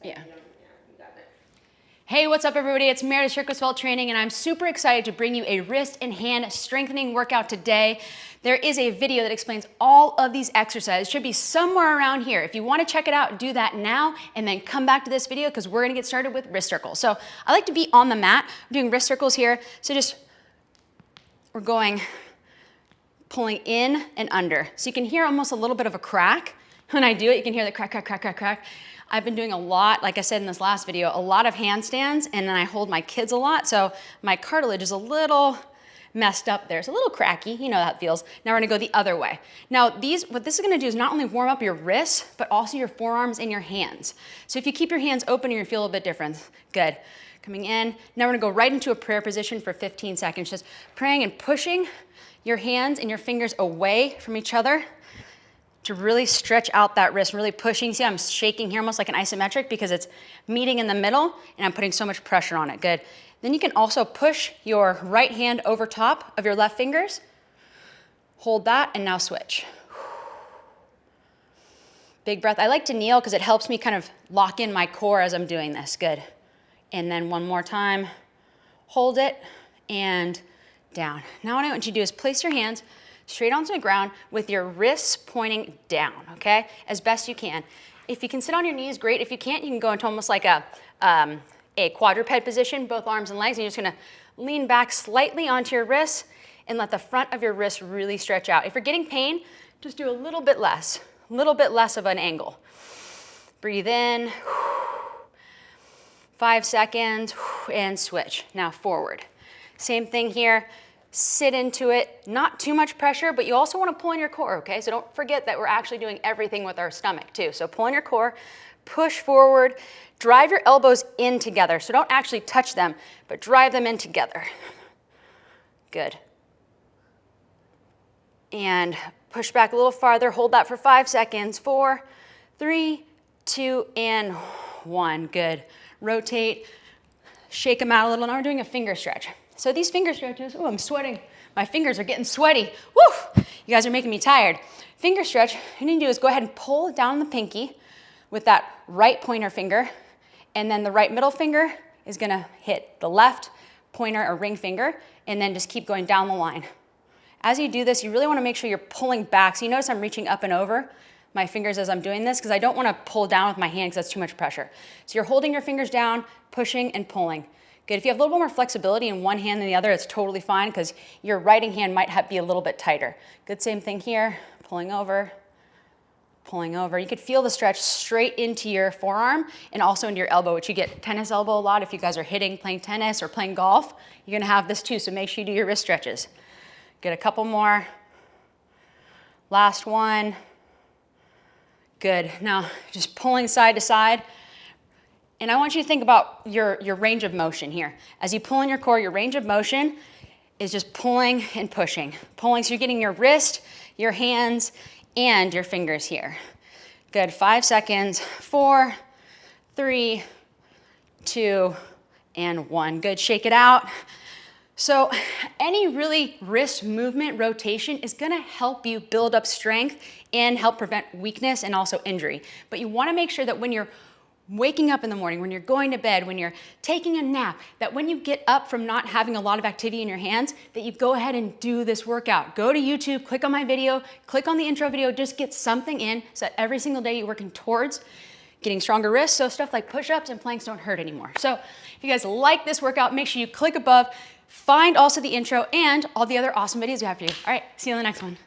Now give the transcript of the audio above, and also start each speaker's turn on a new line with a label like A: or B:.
A: Yeah. Hey, what's up everybody? It's Meredith, Shirk Training, and I'm super excited to bring you a wrist and hand strengthening workout today. There is a video that explains all of these exercises. It should be somewhere around here. If you want to check it out, do that now and then come back to this video because we're going to get started with wrist circles. So I like to be on the mat. I'm doing wrist circles here. So we're going pulling in and under. So you can hear almost a little bit of a crack. When I do it, you can hear the crack, crack, crack, crack, crack. I've been doing a lot, like I said in this last video, a lot of handstands, and then I hold my kids a lot, so my cartilage is a little messed up there. It's a little cracky, you know how it feels. Now we're gonna go the other way. Now what this is gonna do is not only warm up your wrists, but also your forearms and your hands. So if you keep your hands open, you're gonna feel a bit different. Good. Coming in. Now we're gonna go right into a prayer position for 15 seconds, just praying and pushing your hands and your fingers away from each other to really stretch out that wrist, really pushing. See, I'm shaking here almost like an isometric because it's meeting in the middle and I'm putting so much pressure on it. Good. Then you can also push your right hand over top of your left fingers. Hold that and now switch. Big breath. I like to kneel because it helps me kind of lock in my core as I'm doing this. Good. And then one more time. Hold it and down. Now what I want you to do is place your hands straight onto the ground with your wrists pointing down, okay? As best you can. If you can sit on your knees, great. If you can't, you can go into almost like a quadruped position, both arms and legs, and you're just gonna lean back slightly onto your wrists and let the front of your wrist really stretch out. If you're getting pain, just do a little bit less of an angle. Breathe in, 5 seconds, and switch. Now forward. Same thing here. Sit into it, not too much pressure, but you also want to pull in your core, okay? So don't forget that we're actually doing everything with our stomach too. So pull in your core, push forward, drive your elbows in together. So don't actually touch them, but drive them in together. Good. And push back a little farther, hold that for 5 seconds. 4, 3, 2, and 1. Good. Rotate, shake them out a little. Now we're doing a finger stretch. So these finger stretches, oh, I'm sweating. My fingers are getting sweaty. Woo! You guys are making me tired. Finger stretch, what you need to do is go ahead and pull down the pinky with that right pointer finger, and then the right middle finger is gonna hit the left pointer or ring finger, and then just keep going down the line. As you do this, you really wanna make sure you're pulling back. So you notice I'm reaching up and over my fingers as I'm doing this because I don't wanna pull down with my hand because that's too much pressure. So you're holding your fingers down, pushing and pulling. Good. If you have a little bit more flexibility in one hand than the other, it's totally fine because your right hand might be a little bit tighter. Good, same thing here. Pulling over, pulling over. You could feel the stretch straight into your forearm and also into your elbow, which you get tennis elbow a lot. If you guys are playing tennis or playing golf, you're gonna have this too, so make sure you do your wrist stretches. Get a couple more. Last one. Good. Now, just pulling side to side. And I want you to think about your range of motion here. As you pull in your core, your range of motion is just pulling and pushing. Pulling, so you're getting your wrist, your hands, and your fingers here. Good, 5 seconds. 4, 3, 2, and 1. Good, shake it out. So any really wrist movement rotation is gonna help you build up strength and help prevent weakness and also injury. But you wanna make sure that when you're waking up in the morning, when you're going to bed, when you're taking a nap, that when you get up from not having a lot of activity in your hands, that you go ahead and do this workout. Go to YouTube, click on my video, click on the intro video, just get something in so that every single day you're working towards getting stronger wrists, so stuff like push-ups and planks don't hurt anymore. So if you guys like this workout, make sure you click above, find also the intro and all the other awesome videos we have for you. All right, see you in the next one.